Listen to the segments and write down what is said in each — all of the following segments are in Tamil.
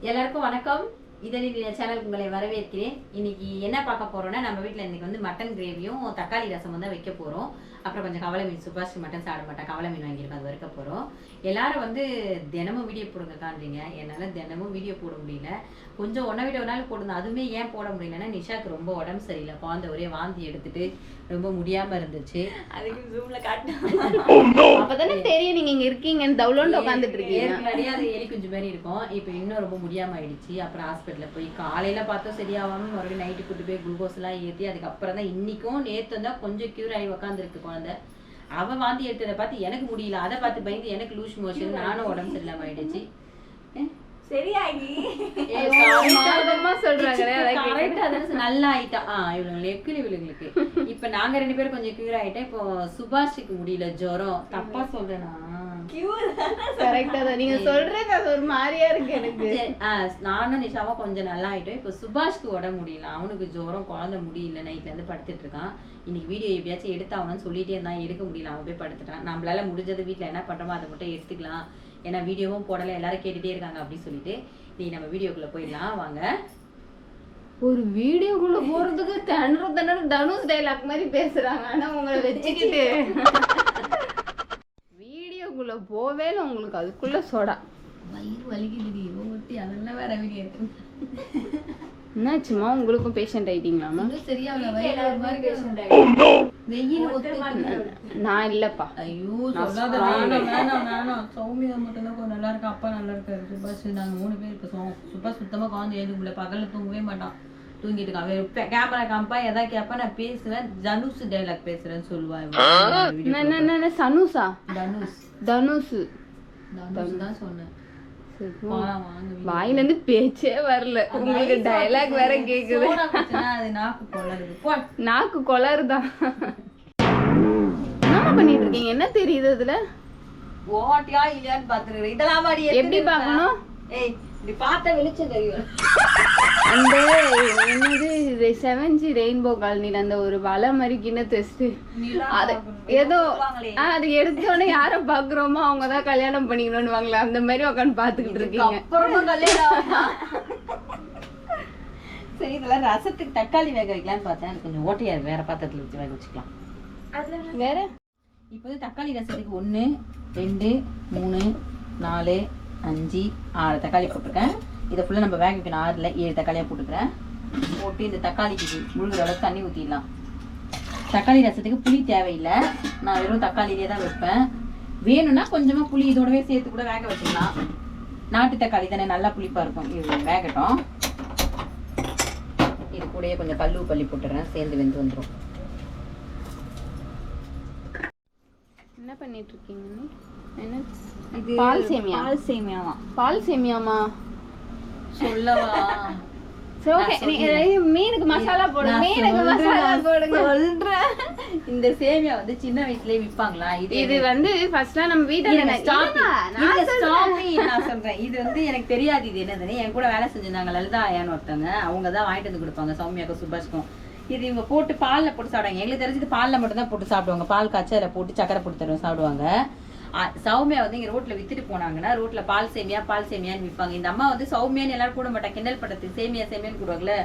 எல்லாருக்கும் வணக்கம். இதனில் சேனலுக்கு உங்களை வரவேற்கிறேன். இன்னைக்கு என்ன பார்க்க போறோம்னா, நம்ம வீட்டில் இன்னைக்கு வந்து மட்டன் கிரேவியும் தக்காளி ரசமும் தான் வைக்க போறோம். அப்புறம் கொஞ்சம் கவலை மீன், சுபாஷ் மட்டன் சாப்பிட மாட்டேன், கவலை மீன் வாங்கியிருக்கோம், அது வறுக்க போறோம். எல்லாரும் வந்து தினமும் வீடியோ போடுங்க காண்றீங்க. என்னால் தினமும் வீடியோ போட முடியல. கொஞ்சம் ஒன்றை விட ஒரு நாள் போடுங்க. அதுவுமே ஏன் போட முடியலன்னா, நிஷாக்கு ரொம்ப உடம்பு சரியில்லை. குழந்தை ஒரே வாந்தி எடுத்துட்டு ரொம்ப முடியாம இருந்துச்சு. அதுக்கு ஜூம்ல அப்பதானே தெரியும் நீங்க இங்க இருக்கீங்கன்னு டவுன்லோட் உட்காந்துட்டு இருக்கீங்க. ஏற்கனவே அது எலி குஞ்சு மாதிரி இருக்கும். இப்போ இன்னும் ரொம்ப முடியாம ஆயிடுச்சு. அப்புறம் ஹாஸ்பிட்டல்ல போய் காலையில பார்த்தோம் சரியாகாம மறுபடியும் நைட்டு கூட்டு போய் குளுக்கோஸ் எல்லாம் ஏற்றி அதுக்கப்புறம் தான் இன்னைக்கும் நேற்று தான் கொஞ்சம் கியூர் ஆகி உட்காந்துருக்கு குழந்தை. அவ வாந்தி எடுத்ததை பார்த்து எனக்கு முடியல. அதை பார்த்து பயந்து எனக்கு லூஸ் மோஷன், நானும் உடம்பு சரியில்லாம ஆயிடுச்சு. சரியாகி நல்லா ஆயிட்டா. இவளுங்களுக்கு இப்ப நாங்க 2 பேரும் கொஞ்சம் கியூர் ஆயிட்டேன். இப்போ சுபாஷுக்கு முடியல, ஜுரம். தப்பா சொல்றேனா? நீங்க சொல்றது அது ஒரு மாதிரியா இருக்கு எனக்கு. நானும் நிஷாவும் கொஞ்சம் நல்லா ஆயிட்டோம். இப்போ சுபாஷ்க்கு உடம்பு முடியல, அவனுக்கு ஜுரம், குழந்தை முடியல, நைட்ல இருந்து படுத்துட்டு இருக்கான். இன்னைக்கு வீடியோ எப்படியாச்சும் எடுத்தாவணும்னு சொல்லிட்டே இருந்தான், எடுக்க முடியல, அவன் போய் படுத்துட்டான். நம்மளால முடிஞ்சது வீட்டுல என்ன பண்றோமோ அதை மட்டும் எடுத்துக்கலாம், ஏன்னா வீடியோவும் போடல, எல்லாரும் கேட்டுட்டே இருக்காங்க அப்படின்னு சொல்லிட்டு நீ நம்ம வீடியோக்குள்ள போயிடலாம் வாங்க. ஒரு வீடியோக்குள்ள போறதுக்கு திணறு தனுஷ் டைலாக் மாதிரி பேசுறாங்க. ஆனா உங்களை வச்சுக்கிட்டு வீடியோக்குள்ள போவேல உங்களுக்கு அதுக்குள்ள சோடா வயிறு வலிக்குது ஒட்டி, அதெல்லாம் வேற வீடியோ இருக்கு. என்னாச்சுமா, உங்களுக்கும் பேஷண்ட் ஆயிட்டீங்களாமா? சரியாவில வயிறு ஒரு மாதிரி பேஷண்ட் நான் இல்லப்பா. ஐயோ சொல்லாத, வேணாம். சௌமியா மட்டும் தான் நல்லா இருக்கா, அப்பா நல்லா இருக்காரு. சுபாஷ் நாங்க 3 பேர் இருக்கோம். சுபாஷ் சுத்தமா குழந்தை எழுதுக்குள்ள, பகல்ல தூங்கவே மாட்டான், தூங்கிட்டு இருக்கான். அவன் கேமரா காம்பா எதாவது கேப்பா, நான் பேசுவேன், தனுஷ் டைலாக் பேசுறேன்னு சொல்லுவான். சனுஷா? தனுஷ் தான் சொன்னேன். வாயில இருந்து பேச்சே வரல, உங்களுக்கு டயலாக் வேற கேக்குது. நாக்கு கொளறுதான். என்ன பண்ணிட்டு இருக்கீங்க? என்ன தெரியுது அதுல? ஓட்டியா இல்லையான்னு பாத்துருக்கேன். இதெல்லாம் எப்படி பாக்கணும்? ஏய், இப்படி பார்த்தா வெளிச்சம் தெரியும். அந்த என்னது 7G ரெயின்போ காலனில அந்த ஒரு வலை மாதிரி கிண்ணத்து வச்சுட்டு அது ஏதோ அது எடுத்தோடனே யார பாக்குறோமோ அவங்கதான் கல்யாணம் பண்ணிக்கணும்னு வாங்களா, அந்த மாதிரி உட்காந்து பாத்துக்கிட்டு இருக்கீங்க. சரி, இதெல்லாம் ரசத்துக்கு தக்காளி வேக வைக்கலான்னு பார்த்தேன், கொஞ்சம் ஓட்டையா வேற பாத்திரத்துல வச்சு வேக வச்சுக்கலாம். வேற இப்போ தக்காளி ரசத்துக்கு 1 2 3 4 5 6 தக்காளி போட்டிருக்கேன். இதை ஃபுல்லாக நம்ம வேக வைக்கணும். 6 7 தக்காளியாக போட்டுக்கிறேன். போட்டு இந்த தக்காளிக்கு முழுகிற அளவுக்கு தண்ணி ஊற்றிடலாம். தக்காளி ரசத்துக்கு புளி தேவையில்லை, நான் வெறும் தக்காளியிலே தான் வைப்பேன். வேணும்னா கொஞ்சமாக புளி இதோடவே சேர்த்து கூட வேக வச்சுக்கலாம். நாட்டு தக்காளி தானே, நல்லா புளிப்பாக இருக்கும். இது வேகட்டும். இது கூடயே கொஞ்சம் கல்லு பள்ளி போட்டுறேன், சேர்ந்து வெந்து வந்துடும். என்ன பண்ணிட்டு இருக்கீங்க? என்ன இது பால் சேமியா? பால் சேமியாமா சொல்லவா? மீனுக்கு மசாலா போடுங்க, மீனுக்கு மசாலா போடுங்க சொல்றேன். இந்த சேமியா வந்து சின்ன வயசுலயே விற்பாங்களா? இது வந்து ஃபர்ஸ்ட்லாம் நம்ம வீட்டுல நான் சொல்றேன், இது வந்து எனக்கு தெரியாது இது என்னதுன்னு. என் கூட வேலை செஞ்சிருந்தாங்க லலிதா ஆயான்னு ஒருத்தவங்க, அவங்க தான் வாங்கிட்டு வந்து கொடுப்பாங்க சௌமியாக்கும் சுபாஷ்க்கும். இது இவங்க போட்டு பால்ல போட்டு சாப்பிடுவாங்க. எங்களுக்கு தெரிஞ்சது பால்ல மட்டும் தான் போட்டு சாப்பிடுவாங்க. பால் காய்ச்சி அதில் போட்டு சக்கரை போட்டு தருவோம், சாப்பிடுவாங்க. சௌமியா வந்து இங்க ரோட்ல வித்துட்டு போனாங்கன்னா ரோட்ல பால் சேமியான்னு விற்பாங்க. இந்த அம்மா வந்து சௌமியான்னு எல்லாரும் கூட மாட்டாங்க, கிண்டல் படத்துக்கு சேமியான்னு கூடுவாங்கல்ல.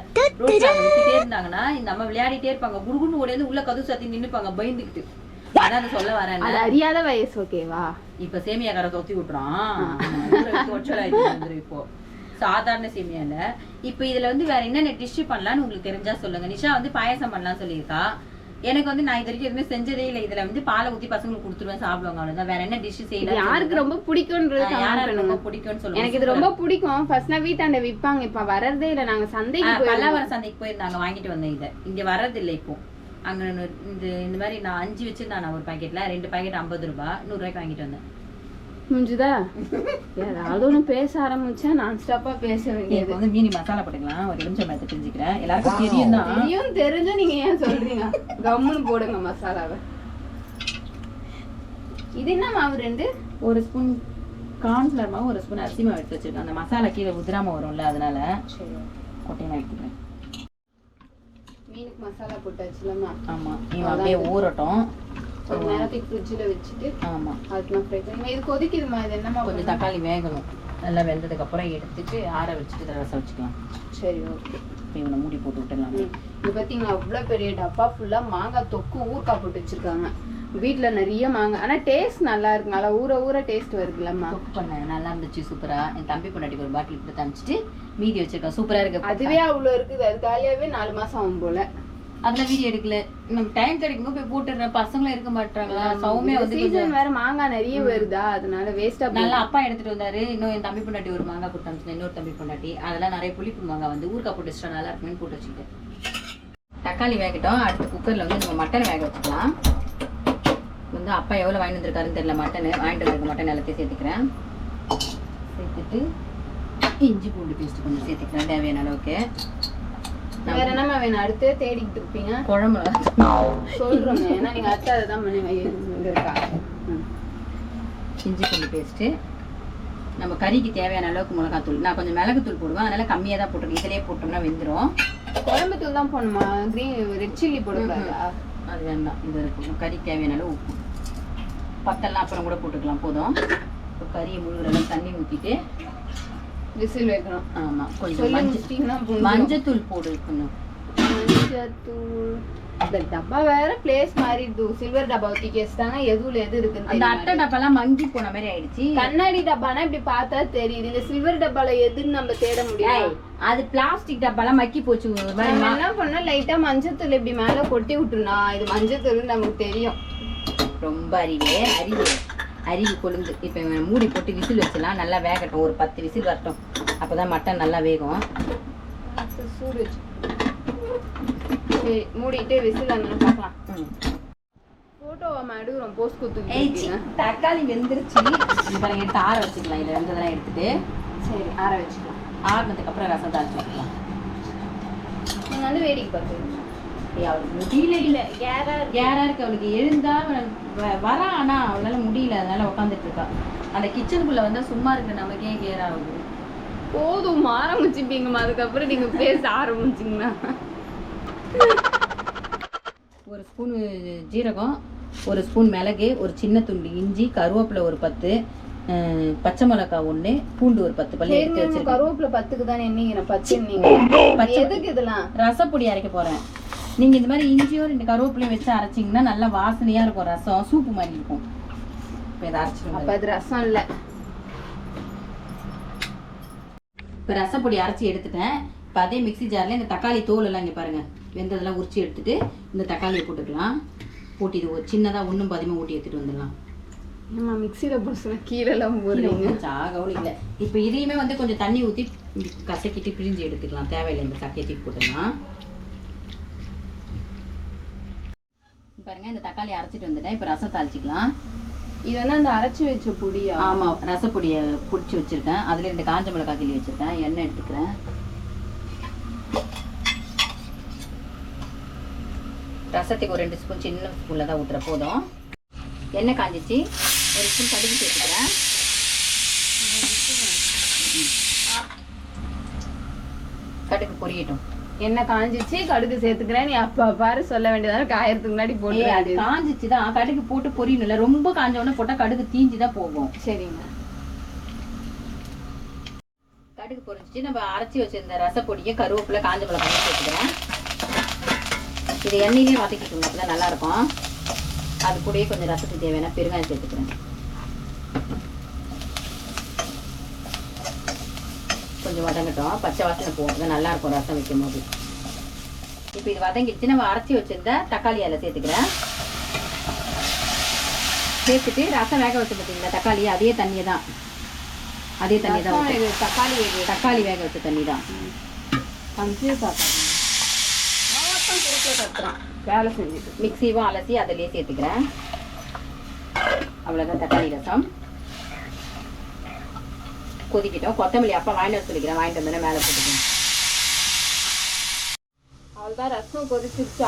ரோட்ல வித்துட்டே இருந்தாங்கன்னா இந்த அம்மா விளையாடிட்டே இருப்பாங்க, குடுகுன்னு ஓடி வந்து கதவு சாத்தி நின்னுப்பாங்க பயந்துக்கிட்டு. அதான் சொல்ல வரேன், அறியாத வயசு. ஓகேவா? இப்ப சேமியாக்கார தொத்தி விட்டுறான் இப்போ சாதாரண சேமியால. இப்ப இதுல வந்து வேற என்னென்ன டிஷ் பண்ணலாம்னு உங்களுக்கு தெரிஞ்சா சொல்லுங்க. நிஷா வந்து பாயசம் பண்ணலாம் சொல்லியிருக்கா. எனக்கு வந்து நான் இது வரைக்கும் எதுவுமே செஞ்சதே இல்லை. இதுல வந்து பாலை ஊத்தி பசங்களுக்கு கொடுத்துருவேன், சாப்பிடுவாங்க, அவ்வளவுதான். வேற என்ன டிஷ் செய்யலாம்? யாருக்கு ரொம்ப பிடிக்கும்ன்றது ரொம்ப பிடிக்கும்னு சொல்லுங்க. எனக்கு இது ரொம்ப பிடிக்கும். ஃபர்ஸ்ட் நான் வீட்டாண்ட விற்பாங்க, இப்ப வரதே இல்லை. நாங்க சந்தைக்கு பல்லாவரம் சந்தைக்கு போயிருந்தாங்க, வாங்கிட்டு வந்தேன். இதை இங்க வர்றது இல்லை இப்போ. அங்க இந்த மாதிரி நான் 5 வச்சிருந்தேன் ஒரு பாக்கெட்ல. 2 பாக்கெட் 50 ரூபாய், 100 ரூபாய்க்கு வாங்கிட்டு வந்தேன். முடிஞ்சுதா? ஏதாவது ஒண்ணு பேச ஆரம்பிச்சா நான் ஸ்டாப்பா பேச வேண்டியது. வந்து மீனி மசாலா போட்டுக்கலாம். ஒரு நிமிஷம் பார்த்து தெரிஞ்சுக்கிறேன். எல்லாருக்கும் தெரியும் தான். தெரியும் நீங்க ஏன் சொல்றீங்க? கம்முன்னு போடுங்க மசாலாவை. இது என்ன மாவு? 1 ஸ்பூன் கார்ன்ஃபிளவர் மாவு, 1 ஸ்பூன் அரிசி மாவு எடுத்து வச்சிருக்கேன். அந்த மசாலா கீழே உதிராம வரும்ல, அதனால கொட்டையை எடுத்துக்கிறேன். மீனுக்கு மசாலா போட்டாச்சுலமா? ஆமா, நீ அப்படியே ஊறட்டும். கொஞ்ச நேரத்துக்கு ஃப்ரிட்ஜில் வச்சுட்டு ஆமா அதுக்கு ஃப்ரை பண்ணி இது கொதிக்குதுமா. இது என்னமா கொஞ்சம் தக்காளி வேகணும். நல்லா வெந்ததுக்கு அப்புறம் எடுத்துட்டு ஆற வச்சுட்டு ரசம் வச்சுக்கலாம். சரி ஓகே. இவனை மூடி போட்டு விட்டுடலாம். இது பார்த்தீங்கன்னா அவ்வளோ பெரிய டப்பா ஃபுல்லாக மாங்காய் தொக்கு ஊறுகாய் போட்டு வச்சிருக்காங்க. வீட்டில் நிறைய மாங்காய், ஆனால் டேஸ்ட் நல்லா இருக்குங்க. நல்லா ஊற ஊற டேஸ்ட் வருதுல்லம்மா. குக் பண்ணேன், நல்லா இருந்துச்சு, சூப்பரா. என் தம்பி பொண்டாட்டிக்கு ஒரு பாட்டில் கொடுத்து அனுப்பிச்சிட்டு மீதி வச்சிருக்கேன். சூப்பரா இருக்கு. அதுவே அவ்வளோ இருக்குது. அது காலியாவே 4 மாசம் ஆகும் போல. அதுல வீடியோ எடுக்கல. நம்ம டைம் கிடைக்கும் போய் போட்டுடுறேன். பசங்களும் இருக்க மாட்டாங்களா. சௌமியா வந்து சீசன் வேற மாங்காய் நிறைய வருதா, அதனால வேஸ்டா. நல்லா அப்பா எடுத்துட்டு வந்தாரு. இன்னும் என் தம்பி பொண்டாட்டி ஒரு மாங்காய் கொடுத்து அனுப்பிச்சேன். இன்னொரு தம்பி பொண்டாட்டி அதெல்லாம் நிறைய புளிப்பு மாங்காய் வந்து ஊறுகாய் போட்டு வச்சுட்டா நல்லா இருக்குன்னு போட்டு வச்சுக்கிட்டேன். தக்காளி வேகட்டும். அடுத்து குக்கர்ல வந்து நம்ம மட்டன் வேக வச்சுக்கலாம். வந்து அப்பா எவ்வளவு வாங்கிட்டு வந்திருக்காருன்னு தெரியல. மட்டன் வாங்கிட்டு வந்திருக்க மட்டன் எல்லாத்தையும் சேர்த்துக்கிறேன். சேர்த்துட்டு இஞ்சி பூண்டு பேஸ்ட் கொஞ்சம் சேர்த்துக்கிறேன் தேவையான அளவுக்கு. வேற என்னமா வேணும்? அடுத்து தேடிக்கிட்டு இருப்பீங்க. குழம்பு சொல்றோங்க, ஏன்னா நீங்க அடுத்து அதை தான் இருக்கா. இஞ்சி பூண்டு பேஸ்ட்டு, நம்ம கறிக்கு தேவையான அளவுக்கு மிளகாத்தூள். நான் கொஞ்சம் மிளகுத்தூள் போடுவேன், அதனால கம்மியாக தான் போட்டுருக்கேன். இதிலே போட்டோம்னா வெந்துடும். குழம்பு தூள் தான் போடணுமா? ரெட் சில்லி போடுவாங்க. அது வேண்டாம். இது இருக்கும். கறிக்கு தேவையான அளவு உப்பு, பத்தெல்லாம் அப்புறம் கூட போட்டுக்கலாம். போதும். இப்போ கறியை முழுகிற அளவு தண்ணி ஊற்றிட்டு விசில் வைக்கணும். ஆமா, கொஞ்சம் மஞ்சத்தூள் போட்டுக்கணும். மஞ்சத்தூள். இந்த டப்பா வேற பிளேஸ் மாறிடுது. சில்வர் டப்பா ஊத்தி கேஸ்டாங்க. எதுல எது இருக்குன்னு அந்த அட்டை டப்பாலாம் மங்கி போன மாதிரி ஆயிடுச்சு. கண்ணாடி டப்பானா இப்படி பார்த்தா தெரியுது. இந்த சில்வர் டப்பால எதுன்னு நம்ம தேட முடியாது. அது பிளாஸ்டிக் டப்பாலாம் மக்கி போச்சு. என்ன பண்ணா லைட்டா மஞ்சத்தூள் இப்படி மேல கொட்டி விட்டுனா இது மஞ்சத்தூள் நமக்கு தெரியும். ரொம்ப அறிவு கொழுந்து. இப்போ மூடி போட்டு விசில் வச்சலாம். நல்லா வேகட்டும். ஒரு 10 விசில் வரட்டும். அப்போதான் மட்டன் நல்லா வேகும். சூடு வச்சு மூடிட்டு விசில் வந்து பார்க்கலாம். போட்டோவை எடுக்கிறோம். போஸ்ட் கொடுத்து தக்காளி வெந்துருச்சு. இப்போ எடுத்து ஆற வச்சுக்கலாம். இதை வெந்ததெல்லாம் எடுத்துட்டு சரி ஆற வச்சுக்கலாம். ஆறுனதுக்கு அப்புறம் ரசம் தாளிச்சு வச்சுக்கலாம். நீங்கள் வந்து வேடிக்கை பார்த்து அவளுக்கு முடியல. இல்லை கேரா இருக்கு அவளுக்கு. எழுந்தா வரா, ஆனா அவளால முடியல. அதனால உட்காந்துட்டு இருக்கா. அந்த கிச்சனுக்குள்ள வந்து சும்மா இருக்கு. நமக்கே கேரா ஆகுது. போதும் ஆரம்பிச்சுப்பீங்கம்மா. அதுக்கப்புறம் நீங்க பேச ஆரம்பிச்சிங்கன்னா ஒரு ஸ்பூன் ஜீரகம், ஒரு ஸ்பூன் மிளகு, ஒரு சின்ன துண்டு இஞ்சி, கருவேப்பிலை ஒரு 10, பச்சை மிளகாய் 1, பூண்டு ஒரு 10 பல்லு எடுத்து வச்சிருக்கேன். கருவேப்பிலை 10க்கு தான் என்னீங்க 10 எதுக்கு இதெல்லாம்? ரசப்பொடி அரைக்க போறேன். நீங்க இந்த மாதிரி இஞ்சியோ 2 கருவேப்பிலையும் வச்சு அரைச்சிங்கன்னா நல்லா வாசனையா இருக்கும். ரசம் சூப்பு மாதிரி இருக்கும். இப்போ இதை அரைச்சிடுங்க. அப்ப அது ரசம் இல்லை. இப்போ ரசப்பொடி அரைச்சி எடுத்துட்டேன். இப்போ அதே மிக்ஸி ஜாரில் இந்த தக்காளி தோல் எல்லாம் இங்கே பாருங்கள் வெந்ததெல்லாம் உரிச்சு எடுத்துட்டு இந்த தக்காளியை போட்டுக்கலாம். போட்டு இது ஒரு சின்னதாக ஒன்றும் பாதியமாக ஊட்டி எடுத்துகிட்டு வந்துடலாம். நம்ம மிக்ஸியில் போட்டு கீழெல்லாம் போடுறீங்க. கவனிக்கல. இப்போ இதையுமே வந்து கொஞ்சம் தண்ணி ஊற்றி கசக்கிட்டு பிரிஞ்சு எடுத்துக்கலாம். தேவையில்லை. இந்த சக்கையை போட்டுக்கலாம். பாருங்க, இந்த தக்காளி அரைச்சிட்டு வந்துட்டேன். இப்போ ரசம் தாளிச்சிக்கலாம். இது வந்து அந்த அரைச்சி வச்ச பொடியா? ஆமாம், ரசப்பொடியை பிடிச்சி வச்சுருக்கேன். அதில் 2 காஞ்ச மிளகாய் கிள்ளி வச்சுருக்கேன். எண்ணெய் எடுத்துக்கிறேன். ரசத்துக்கு ஒரு 2 ஸ்பூன் சின்ன ஸ்பூனில் தான் ஊற்றுற. போதும். எண்ணெய் காஞ்சிச்சு. ஒரு ஸ்பூன் கடுகு சேர்த்துக்கிறேன். கடுகு பொரியட்டும். எண்ணெய் காஞ்சிச்சு, கடுகு சேர்த்துக்கிறேன். நீ அப்பா பாரு சொல்ல வேண்டியதான. காயறதுக்கு முன்னாடி போட்டு. அது காஞ்சிச்சு தான். கடுகு போட்டு பொரியணும்ல. ரொம்ப காஞ்சவொடனே போட்டால் கடுகு தீஞ்சு தான் போகும். சரிங்க. கடுகு பொரிஞ்சிச்சு. நம்ம அரைச்சி வச்சிருந்த ரசப்பொடியை கருவேப்பிலை காஞ்ச மிளகாய் சேர்த்துக்கிறேன். இது எண்ணெயிலே வதக்கிக்கணும். அப்பதான் நல்லா இருக்கும். அது கூடயே கொஞ்சம் ரசத்துக்கு தேவையான பெருங்காயம் சேர்த்துக்கிறேன். கொஞ்சம் வதங்கட்டும். பச்சை வாசனை போகும். நல்லா இருக்கும் ரசம் வைக்கும் போது. இப்போ இது வதங்கிடுச்சு. நம்ம அரைச்சி வச்சிருந்த தக்காளி அதில் சேர்த்துக்கிறேன். சேர்த்துட்டு ரசம் வேக வச்சு பார்த்தீங்களா தக்காளி, அதே தண்ணியை தான். அதே தண்ணி தான். தக்காளி வேக வச்ச தண்ணி தான். வேலை செஞ்சுட்டு மிக்ஸியும் அலசி அதிலே சேர்த்துக்கிறேன். அவ்வளோதான் தக்காளி ரசம். கொதிக்கிட்டோம். கொத்தமல்லி அப்பா வாங்கிட்டு சொல்லிக்கிறேன். வாங்கிட்டு வந்தோடனே மேலே போட்டுக்கணும். அவ்வளோதான். ரசம் கொதிச்சிருச்சு.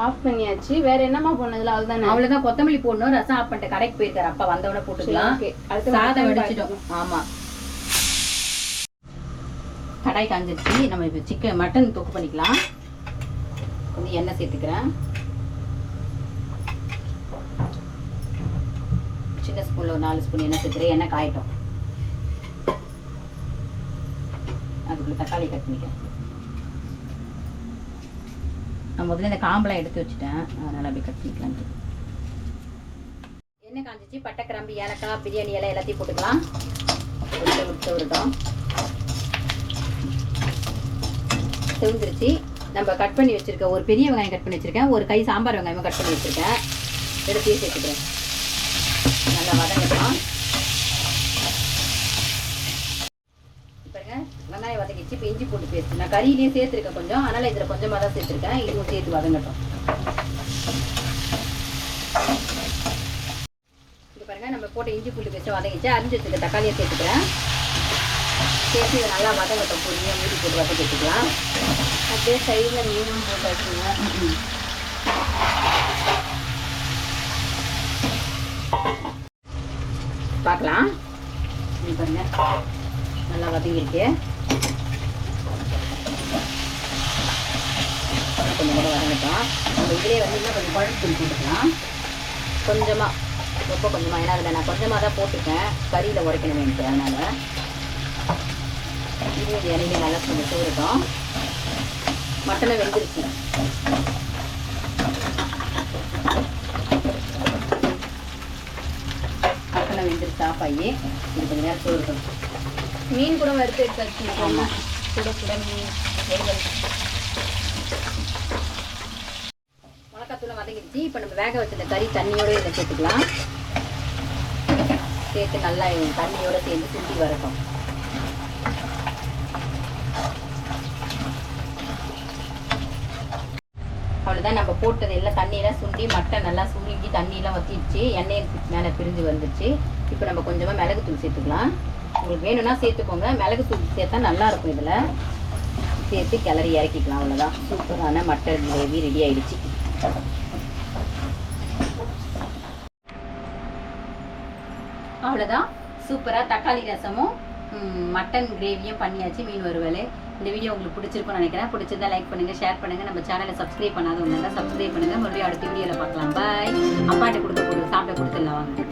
ஆஃப் பண்ணியாச்சு. வேற என்னமா போனதுல? அவ்வளவுதான். கொத்தமல்லி போடணும். ரசம் ஆஃப் பண்ணிட்டு கடைக்கு போயிருக்காரு. அப்பா வந்தவொடனே போட்டுக்கலாம். சாதம் வடிச்சிட்டோம். ஆமா, கடாய் காஞ்சிருச்சு. நம்ம இப்போ மட்டன் தொக்கு பண்ணிக்கலாம். கொஞ்சம் எண்ணெய் சேர்த்துக்கிறேன். சின்ன ஸ்பூனில் ஒரு 4 ஸ்பூன் எண்ணெய் சேர்த்துறேன். எண்ணெய் காயட்டும். அதுக்குள்ள தக்காளி கட் பண்ணிக்கிறேன். நான் முதல்ல இந்த காம்பெல்லாம் எடுத்து வச்சுட்டேன், அதனால் அப்படியே கட் பண்ணிக்கலான்ட்டு. எண்ணெய் காஞ்சிச்சு. பட்டை, கிராம்பு, ஏலக்காய், பிரியாணி இலை எல்லாத்தையும் போட்டுக்கலாம். விட்டோம் செவந்துருச்சு. நம்ம கட் பண்ணி வச்சுருக்கேன், ஒரு பெரிய வெங்காயம் கட் பண்ணி வச்சுருக்கேன், ஒரு கை சாம்பார் வெங்காயமும் கட் பண்ணி வச்சுருக்கேன். எடுத்து சேர்த்துக்கிறேன். நல்லா வதங்கட்டும். பாருங்க வெங்காயம் வதங்கிச்சு. இப்போ இஞ்சி பூண்டு பேஸ்ட் நான் கறியிலேயே சேர்த்துருக்கேன் கொஞ்சம், அதனால் இதில் கொஞ்சமாக தான் சேர்த்துருக்கேன். இதுவும் சேர்த்து வதங்கட்டும். இது பாருங்க நம்ம போட்ட இஞ்சி பூண்டு பேஸ்ட்டு வதங்கிச்சு. அரிஞ்சு வச்சுருக்க தக்காளியை சேர்த்துக்கிறேன். சேர்த்து இதை நல்லா வதங்கட்டும். பொறுமையாக மூடி போட்டு வதக்கி வச்சுக்கலாம். அப்படியே சைடில் மீனும் போட்டு வச்சுங்க. பார்க்கலாம். இது பாருங்க நல்லா வதங்கிருக்கு. கொஞ்சம் கூட வதங்கட்டும். நம்ம இதிலே வந்து இன்னும் கொஞ்சம் குழம்பு தூள் போட்டுக்கலாம். கொஞ்சமாக, ரொம்ப கொஞ்சமாக, ஏன்னா அதில் நான் கொஞ்சமாக தான் போட்டுருக்கேன், கறியில் உரைக்கணும் வேண்டிய, அதனால் இது இலையில நல்லா கொஞ்சம் சூறட்டும். மட்டனை வெந்துருச்சு. மட்டனை வெந்துருச்சு. ஆஃப் ஆகி இது கொஞ்சம் நேரம் சூறட்டும். மீன் கூட வறுத்து எடுத்து வச்சுருக்கோம். சுட சுட மீன் மிளகாத்தூளை வதங்கிடுச்சு. இப்போ நம்ம வேக வச்சிருந்த கறி தண்ணியோடு இதை சேர்த்துக்கலாம். சேர்த்து நல்லா தண்ணியோடு சேர்ந்து சுண்டி வரட்டும். அவ்வளோதான். நம்ம போட்டது எல்லாம் தண்ணியெல்லாம் சுண்டி மட்டை நல்லா சுருங்கி தண்ணியெல்லாம் வற்றிடுச்சு. எண்ணெய் மேலே பிரிஞ்சு வந்துடுச்சு. இப்போ நம்ம கொஞ்சமாக மிளகுத்தூள் சேர்த்துக்கலாம். உங்களுக்கு வேணும்னா சேர்த்துக்கோங்க. மிளகுத்தூள் சேர்த்தா நல்லாயிருக்கும். இதில் சேர்த்து கிளறி இறக்கிக்கலாம். அவ்வளோதான். சூப்பரான மட்டன் கிரேவி ரெடி ஆயிடுச்சு. அவ்வளோதான். சூப்பராக தக்காளி ரசமும் மட்டன் கிரேவியும் பண்ணியாச்சு. மீன் வறுவல். இந்த வீடியோ உங்களுக்கு பிடிச்சிருக்கும்னு நினைக்கிறேன். பிடிச்சிருந்தா லைக் பண்ணுங்கள், ஷேர் பண்ணுங்கள். நம்ம சேனலை சப்ஸ்கிரைப் பண்ணாதவங்க சப்ஸ்கிரைப் பண்ணுங்கள். மறுபடியும் அடுத்த வீடியோவில் பார்க்கலாம். பாய். அப்பாட்ட கொடுக்க போகுது, சாப்பிட கொடுத்துடலாம் வாங்க.